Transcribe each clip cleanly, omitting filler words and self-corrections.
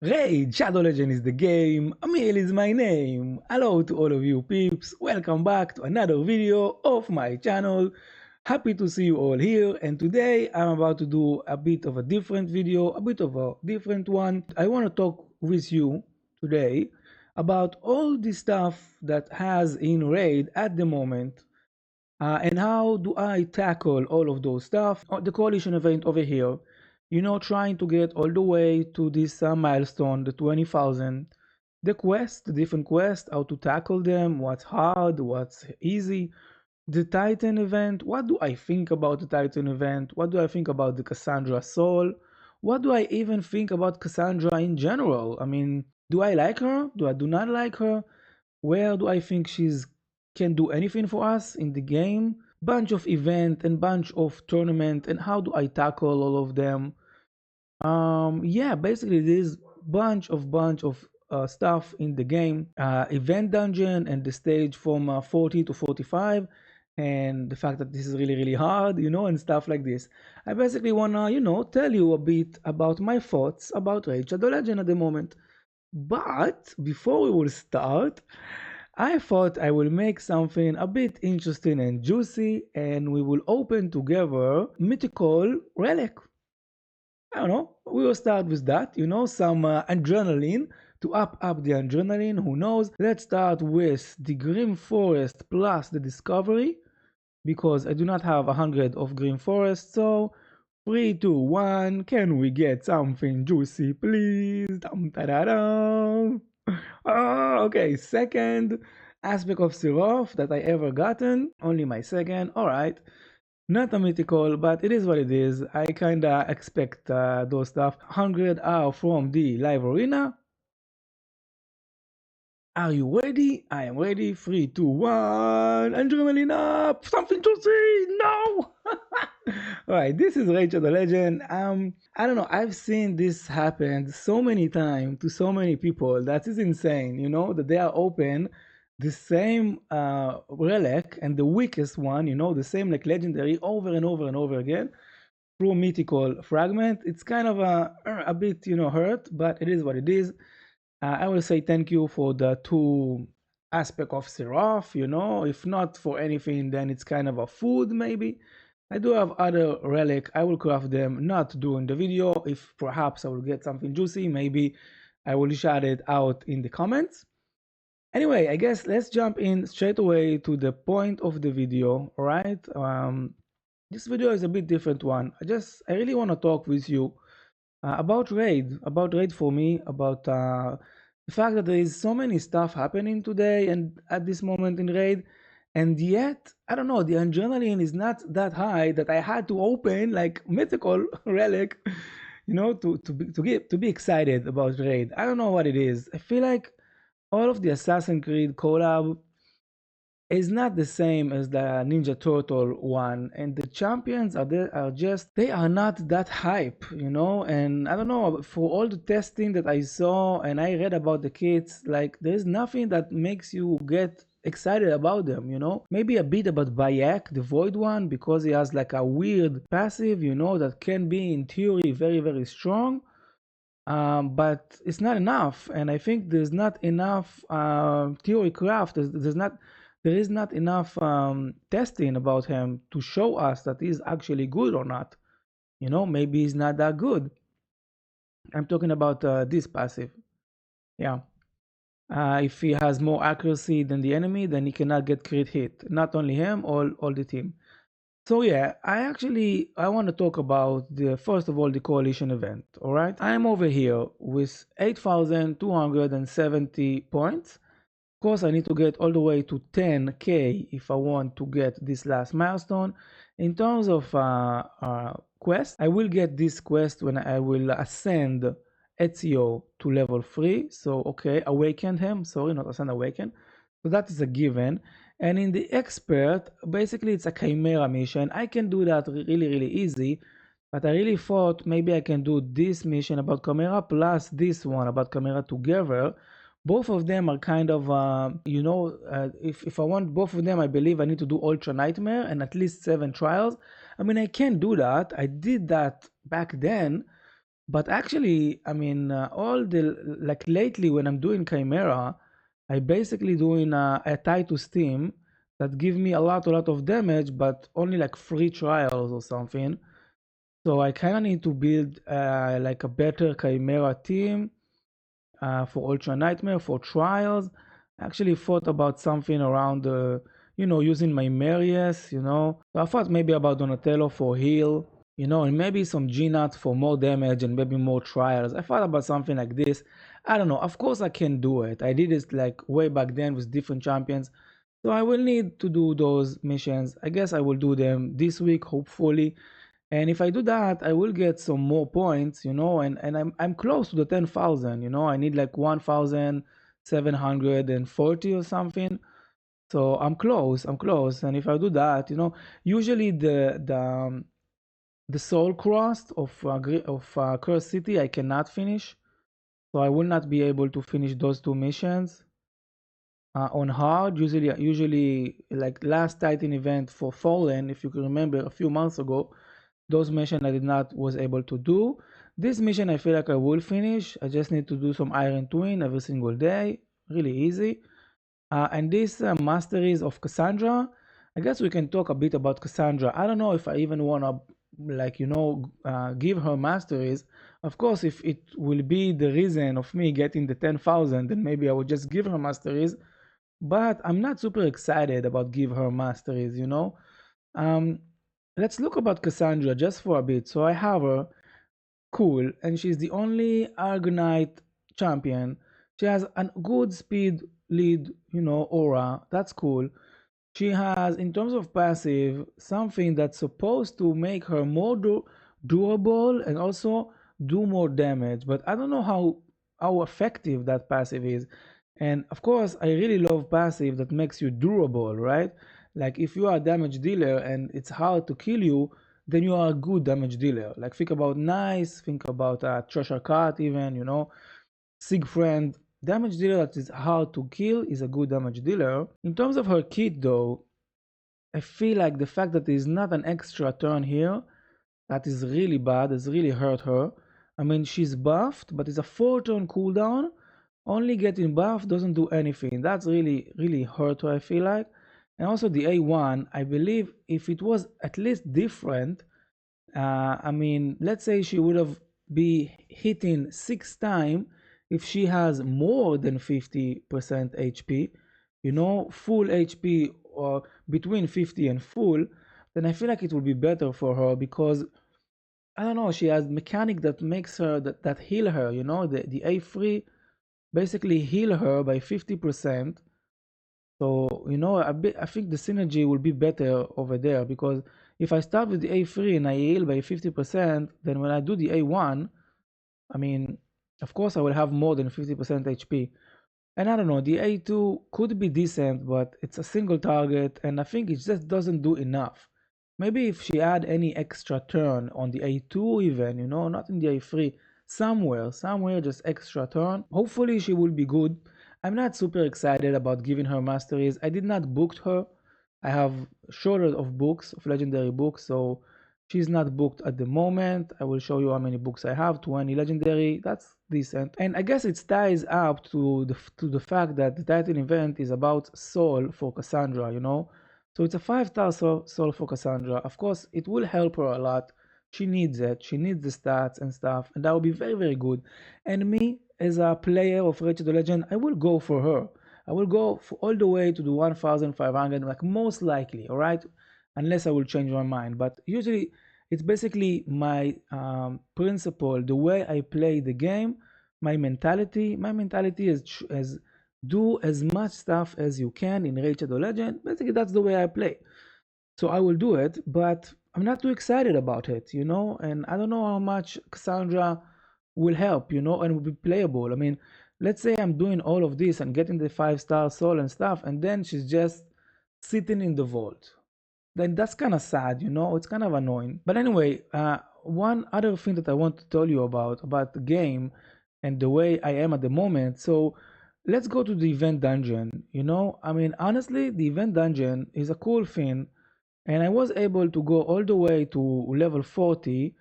Raid, Shadow Legend is the game, Emil is my name. Hello to all of you peeps, welcome back to another video of my channel. Happy to see you all here, and today I'm about to do a bit of a different video, a bit of a different one. I want to talk with you today about all the stuff that has in Raid at the moment. And how do I tackle all of those stuff? The coalition event over here, trying to get all the way to this milestone, the 20,000. The quest, the different quests, how to tackle them, what's hard, what's easy. The Titan event, what do I think about the Titan event? What do I think about the Cassandra Soul? What do I even think about Cassandra in general? I mean, do I like her? Do I do not like her? Where do I think she's can do anything for us in the game? Bunch of event and bunch of tournament, and how do I tackle all of them? Yeah, basically there's bunch of stuff in the game. Event dungeon and the stage from 40 to 45, and the fact that this is really hard, and stuff like this. I basically wanna, tell you a bit about my thoughts about Raid Shadow Legend at the moment. But before we will start, I thought I will make something a bit interesting and juicy, and we will open together mythical relic. I don't know. We will start with that, some adrenaline to up the adrenaline. Who knows? Let's start with the Grim Forest plus the Discovery, because I do not have 100 of Green Forest. So 3, 2, 1. Can we get something juicy, please? Dum, da, da, dum. Oh, okay. Second aspect of Sirov that I ever gotten. Only my second. All right. Not a mythical, but it is what it is. I kinda expect those stuff. 100 are from the live arena. Are you ready? I am ready. 3, 2, 1. Adrenaline up! Something to see! No! Alright, this is Rachel the Legend. I don't know. I've seen this happen so many times to so many people. That is insane, that they are open the same relic and the weakest one, the same like legendary over and over and over again through mythical fragment. It's kind of a bit, hurt, but it is what it is. I will say thank you for the two aspect of Seraph, if not for anything, then it's kind of a food maybe. I do have other relic. I will craft them not during the video. If perhaps I will get something juicy, maybe I will shout it out in the comments. Anyway, I guess let's jump in straight away to the point of the video, all right? This video is a bit different one. I really want to talk with you about Raid for me, about the fact that there is so many stuff happening today and at this moment in Raid, and yet I don't know, the adrenaline is not that high that I had to open like mythical relic, to be excited about Raid. I don't know what it is. I feel like all of the Assassin's Creed collab is not the same as the Ninja Turtle one, and the champions they are not that hype, and I don't know, for all the testing that I saw and I read about the kits, like there's nothing that makes you get excited about them, maybe a bit about Bayek, the Void one, because he has like a weird passive, that can be in theory very strong, but it's not enough, and I think there's not enough theory craft. There is not enough testing about him to show us that he's actually good or not. Maybe he's not that good. I'm talking about this passive. Yeah. If he has more accuracy than the enemy, then he cannot get crit hit. Not only him, all the team. So yeah, I want to talk about the first of all the coalition event. All right, I'm over here with 8,270 points. Of course, I need to get all the way to 10k if I want to get this last milestone. In terms of quest, I will get this quest when I will ascend Ezio to level 3. So okay, awaken him. Sorry, not ascend, awaken. So that is a given. And in the expert, basically it's a chimera mission. I can do that really easy, but I really thought maybe I can do this mission about chimera plus this one about chimera together. Both of them are kind of, if I want both of them, I believe I need to do Ultra Nightmare and at least 7 trials. I mean, I can do that. I did that back then, But actually, I mean, all the like lately when I'm doing Chimera, I basically doing a Titus team that give me a lot of damage, but only like free trials or something. So I kind of need to build like a better Chimera team for Ultra Nightmare for trials. I actually thought about something around using my Marius, So I thought maybe about Donatello for heal, and maybe some G-Nut for more damage and maybe more trials. I thought about something like this. I don't know. Of course I can do it. I did it like way back then with different champions. So I will need to do those missions. I guess I will do them this week, hopefully. And if I do that, I will get some more points, and I'm close to the 10,000, I need like 1,740 or something. So I'm close. And if I do that, usually the Soul Cross of Curse City I cannot finish. So I will not be able to finish those two missions on hard. Usually like last Titan event for Fallen, if you can remember a few months ago, those missions I did not was able to do. This mission I feel like I will finish. I just need to do some Iron Twin every single day. Really easy. And this masteries of Cassandra, I guess we can talk a bit about Cassandra. I don't know if I even want to, like, give her masteries. Of course, if it will be the reason of me getting the 10,000, then maybe I would just give her masteries. But I'm not super excited about give her masteries. Um, let's look about Cassandra just for a bit. So I have her, cool, and she's the only Argonite champion. She has a good speed lead, aura. That's cool. She has, in terms of passive, something that's supposed to make her more durable and also do more damage. But I don't know how effective that passive is. And of course, I really love passive that makes you durable, right? Like if you are a damage dealer and it's hard to kill you, then you are a good damage dealer. Like think about Nice, think about Treasure Cat, even, Sigfriend. Damage dealer that is hard to kill is a good damage dealer. In terms of her kit, though, I feel like the fact that there is not an extra turn here, that is really bad. It's really hurt her. I mean, she's buffed, but it's a 4 turn cooldown. Only getting buffed doesn't do anything. That's really, really hurt her, I feel like. And also the A1, I believe if it was at least different, I mean, let's say she would have be hitting 6 times if she has more than 50% HP, full HP or between 50 and full, then I feel like it would be better for her because I don't know, she has mechanic that makes her that heal her, the A3 basically heal her by 50%. So, I think the synergy will be better over there because if I start with the A3 and I heal by 50%, then when I do the A1, I mean, of course I will have more than 50% HP. And I don't know, the A2 could be decent, but it's a single target and I think it just doesn't do enough. Maybe if she add any extra turn on the A2 even, not in the A3, somewhere just extra turn. Hopefully she will be good. I'm not super excited about giving her masteries. I did not book her. I have shorter of books, of legendary books, so she's not booked at the moment. I will show you how many books I have, 20 legendary. That's decent. And I guess it ties up to the fact that the Titan event is about soul for Cassandra. So it's a 5-star soul for Cassandra. Of course, it will help her a lot. She needs it. She needs the stats and stuff, and that will be very, very good. And me, as a player of Rachel the Legend, I will go for her. I will go for all the way to the 1,500, like most likely, all right? Unless I will change my mind. But usually, it's basically my principle, the way I play the game, my mentality. My mentality is do as much stuff as you can in Rachel the Legend. Basically, that's the way I play. So I will do it, but I'm not too excited about it, and I don't know how much Cassandra will help, and will be playable. I mean, let's say I'm doing all of this and getting the 5-star soul and stuff, and then she's just sitting in the vault. Then that's kind of sad, it's kind of annoying. But anyway, one other thing that I want to tell you about the game and the way I am at the moment. So let's go to the event dungeon. I mean, honestly, the event dungeon is a cool thing, and I was able to go all the way to level 40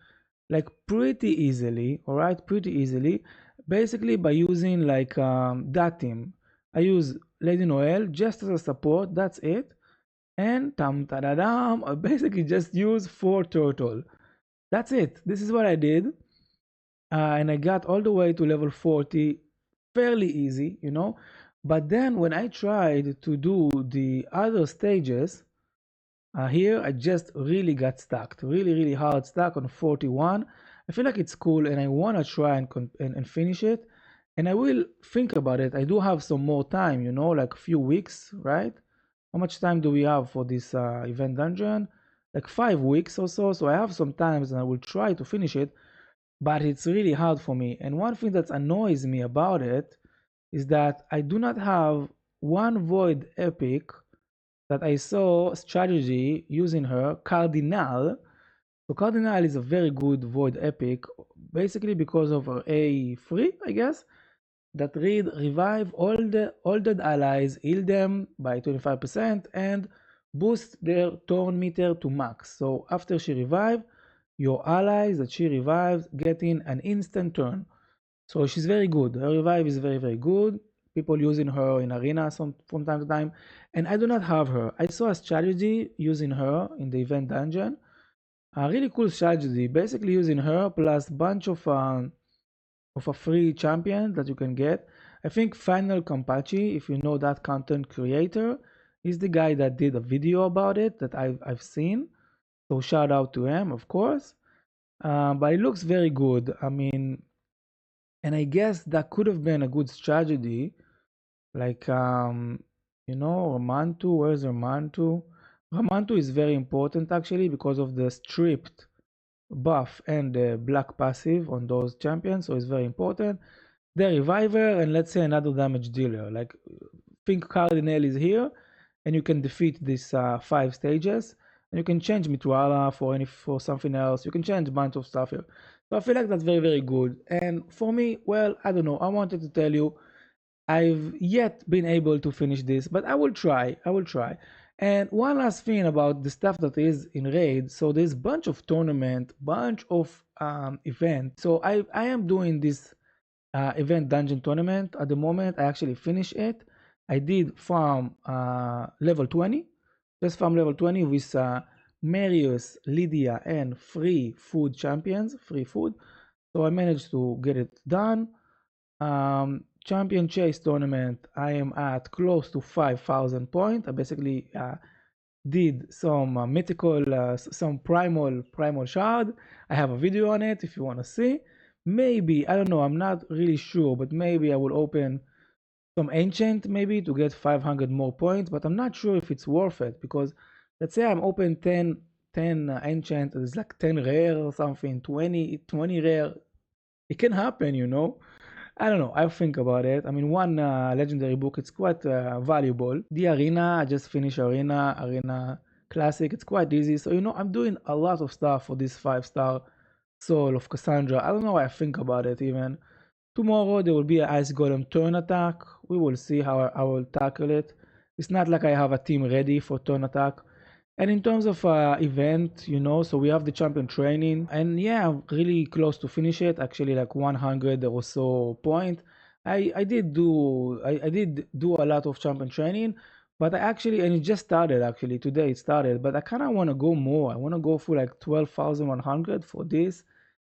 like pretty easily, all right, pretty easily, basically by using like that team. I use Lady Noel just as a support, that's it. And tam tadadam, I basically just use 4 turtle. That's it. This is what I did. And I got all the way to level 40 fairly easy, you know. But then when I tried to do the other stages, here I just really got stuck, really, really hard stuck on 41. I feel like it's cool and I want to try and finish it. And I will think about it. I do have some more time, you know, like a few weeks, right? How much time do we have for this event dungeon? Like 5 weeks or so. So I have some time and I will try to finish it, but it's really hard for me. And one thing that annoys me about it is that I do not have one void epic that I saw strategy using her Cardinal. So Cardinal is a very good void epic, basically because of her A3, I guess, that read revive all dead allies, heal them by 25%, and boost their turn meter to max. So after she revive, your allies that she revives getting an instant turn. So she's very good. Her revive is very, very good. People using her in arena from time to time. And I do not have her. I saw a strategy using her in the event dungeon. A really cool strategy. Basically using her plus bunch of a free champion that you can get. I think Final Kampachi, if you know that content creator, is the guy that did a video about it that I've seen. So shout out to him, of course. But it looks very good. I mean, and I guess that could have been a good strategy. Like, Ramantu, where's Ramantu? Ramantu is very important actually because of the stripped buff and the black passive on those champions, so it's very important. The reviver and let's say another damage dealer. Like, think Cardinal is here, and you can defeat these 5 stages, and you can change Mitwala for something else. You can change a bunch of stuff here. So I feel like that's very, very good. And for me, well, I don't know. I wanted to tell you I've yet been able to finish this, but I will try. I will try. And one last thing about the stuff that is in raid. So there's bunch of tournament, bunch of event. So I am doing this event dungeon tournament at the moment. I actually finished it. I did farm level 20, just farm level 20 with Marius, Lydia, and free food champions, free food. So I managed to get it done. Champion chase tournament, I am at close to 5,000 points. I basically did some mythical, some primal shard. I have a video on it if you want to see. Maybe, I don't know, I'm not really sure, but maybe I will open some ancient maybe to get 500 more points, but I'm not sure if it's worth it because let's say I'm open 10 ancient, it's like 10 rare or something, 20 rare. It can happen, you know. I don't know. I think about it. I mean, one legendary book, it's quite valuable. The arena, I just finished arena classic. It's quite easy. So, I'm doing a lot of stuff for this 5-star soul of Cassandra. I don't know why I think about it even. Tomorrow there will be an ice golem turn attack. We will see how I will tackle it. It's not like I have a team ready for turn attack. And in terms of event, so we have the champion training, and yeah, I'm really close to finish it. Actually, like 100 or so point. I did do a lot of champion training, but and it just started actually today. It started, but I kind of want to go more. I want to go for like 12,100 for this.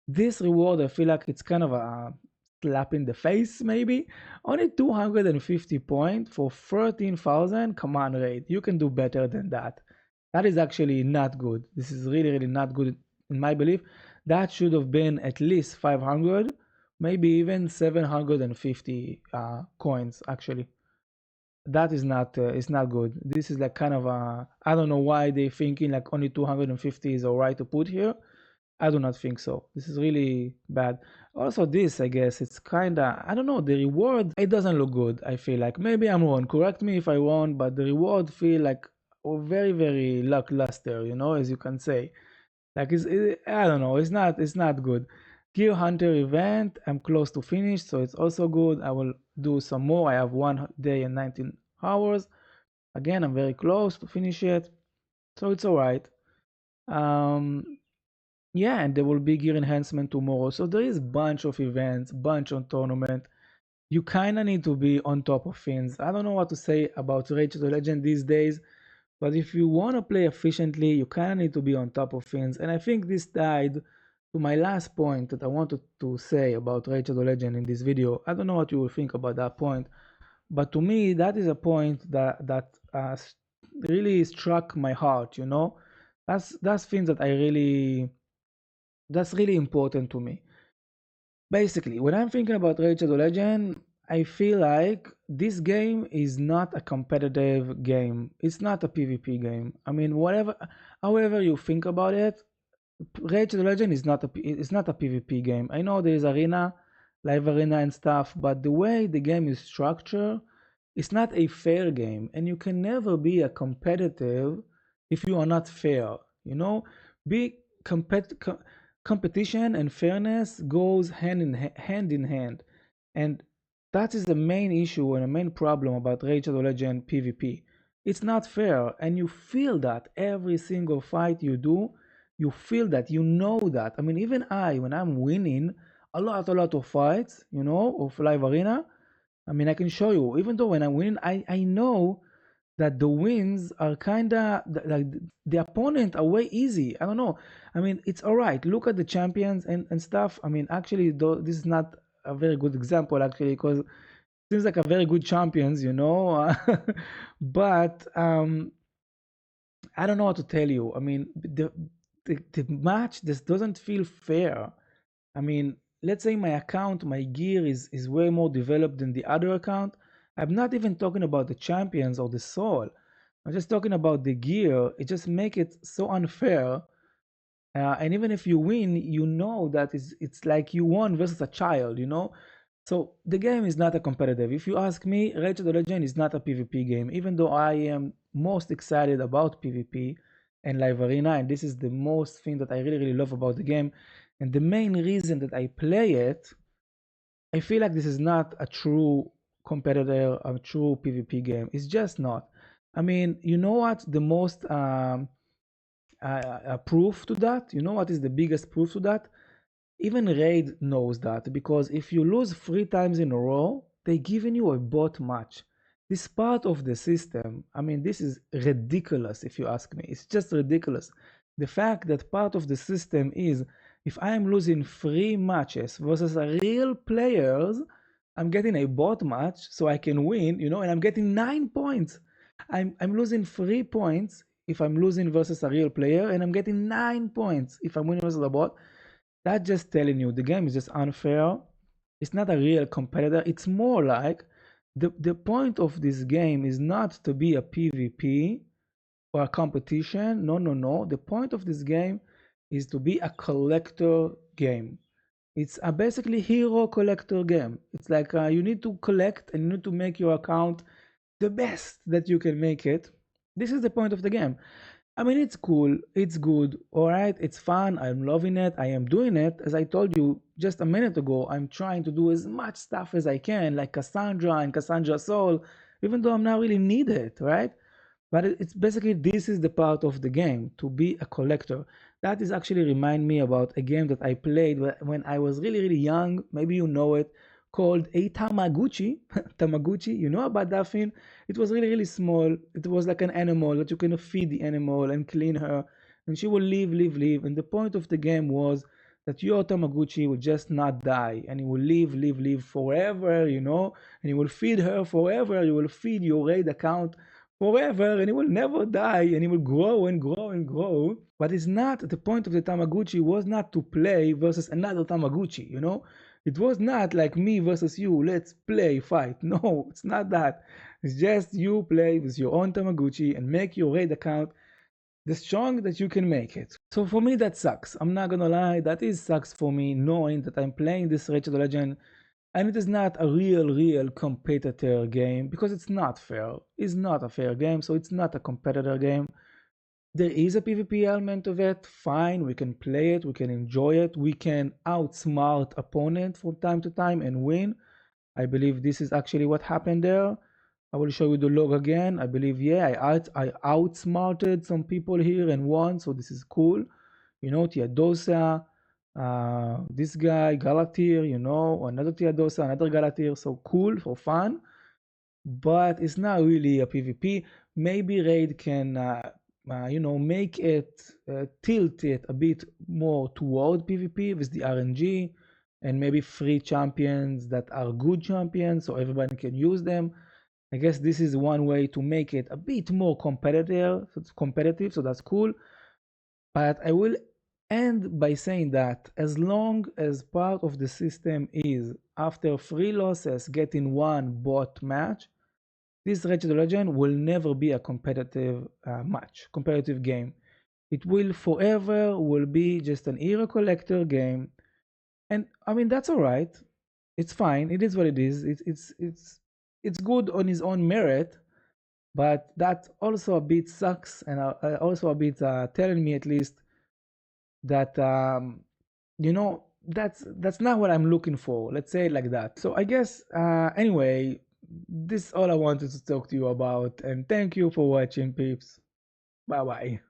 This reward, I feel like it's kind of a slap in the face, maybe. Only 250 point for 13,000. Come on, Raid. You can do better than that. That is actually not good. This is really, really not good in my belief. That should have been at least 500, maybe even 750 coins, actually. That is not, it's not good. This is like kind of a, I don't know why they thinking like only 250 is alright to put here. I do not think so. This is really bad. Also, this, I guess, it's kind of, I don't know, the reward, it doesn't look good, I feel like. Maybe I'm wrong. Correct me if I wrong, but the reward feel like very, very lackluster, as you can say. Like, I don't know, it's not good. Gear Hunter event, I'm close to finish, so it's also good. I will do some more. I have 1 day and 19 hours. Again, I'm very close to finish it, so it's all right. Um, Yeah, and there will be gear enhancement tomorrow. So there is bunch of events, bunch of tournament. You kind of need to be on top of things. I don't know what to say about Rage of the Legend these days, but if you want to play efficiently, you kind of need to be on top of things. And I think this tied to my last point that I wanted to say about Rage of the Legend in this video. I don't know what you will think about that point, but to me, that is a point that really struck my heart. That's things that I really that's really important to me. Basically, when I'm thinking about Rage of the Legend, I feel like this game is not a competitive game. It's not a PvP game. I mean, however you think about it, Rage of the Legend is not a PvP game. I know there is arena, live arena and stuff, but the way the game is structured, it's not a fair game, and you can never be a competitive if you are not fair. You know, be compet co- competition and fairness goes hand in hand, and that is the main issue and the main problem about Rage of the Legend PvP. It's not fair, and you feel that every single fight you do, you feel that, that. I mean, even when I'm winning a lot of fights, of live arena, I mean, I can show you, even though when I'm winning, I know that the wins are kind of like the opponent are way easy. I don't know. I mean, it's all right. Look at the champions and stuff. I mean, actually, though, this is not a very good example, actually, because it seems like a very good champions. But I don't know what to tell you. I mean, the match this doesn't feel fair. I mean, let's say my account, my gear is way more developed than the other account. I'm not even talking about the champions or the soul. I'm just talking about the gear. It just make it so unfair. And even if you win, you know that it's like you won versus a child. So the game is not a competitive. If you ask me, Rage of the Legend is not a PvP game, even though I am most excited about PvP and Live Arena, and this is the most thing that I really, really love about the game. And the main reason that I play it, I feel like this is not a true competitor, a true PvP game. It's just not. I mean, you know what? The most proof to that, you know what is the biggest proof to that? Even Raid knows that, because if you lose 3 times in a row, they giving you a bot match. This part of the system, I mean, this is ridiculous if you ask me. It's just ridiculous. The fact that part of the system is, if I am losing 3 matches versus a real players, I'm getting a bot match so I can win, and I'm getting 9 points. I'm losing 3 points if I'm losing versus a real player, and I'm getting 9 points if I'm winning versus a bot. That's just telling you the game is just unfair. It's not a real competitor. It's more like the point of this game is not to be a PvP or a competition. No, no, no. The point of this game is to be a collector game. It's a basically hero collector game. It's like you need to collect and you need to make your account the best that you can make it. This is the point of the game. I mean, it's cool, it's good, all right, it's fun, I'm loving it, I am doing it. As I told you just a minute ago, I'm trying to do as much stuff as I can, like Cassandra and Cassandra Soul, even though I'm not really needed, right? But it's basically, this is the part of the game, to be a collector. That is actually remind me about a game that I played when I was really, really young. Maybe you know it, called a Tamaguchi. Tamaguchi, you know about that thing? It was really, really small. It was like an animal that you can feed the animal and clean her, and she will live, live, live. And the point of the game was that your Tamaguchi will just not die, and he will live, live, live forever. And you will feed her forever. You will feed your raid account forever, and it will never die, and it will grow and grow and grow. But it's not, the point of the Tamaguchi was not to play versus another Tamaguchi. It was not like me versus you, let's play, fight. No, it's not that. It's just you play with your own Tamaguchi and make your raid account the strong that you can make it. So for me, that sucks. I'm not gonna lie, that is sucks for me, knowing that I'm playing this Rage of the Legend and it is not a real competitor game, because it's not fair. It's not a fair game, so it's not a competitor game. There is a PvP element of it, fine, we can play it, we can enjoy it, we can outsmart opponent from time to time and win. I believe this is actually what happened there. I will show you the log again. I believe, yeah, I outsmarted some people here and won, so this is cool. you know, Teodosia, this guy, Galatir, you know, another Teodosia, another Galatir. So cool for fun, but it's not really a PvP. Maybe Raid can, you know, make it, tilt it a bit more toward PvP with the RNG and maybe free champions that are good champions so everybody can use them. I guess this is one way to make it a bit more competitive, so that's cool. But I will end by saying that as long as part of the system is after 3 losses getting one bot match, this Wretched Legend will never be a competitive game. It will forever will be just an hero collector game, and I mean that's all right. It's fine. It is what it is. It's good on its own merit, but that also a bit sucks, and also a bit telling me at least that you know that's not what I'm looking for. Let's say it like that. So I guess anyway, this is all I wanted to talk to you about, and thank you for watching, peeps. Bye bye.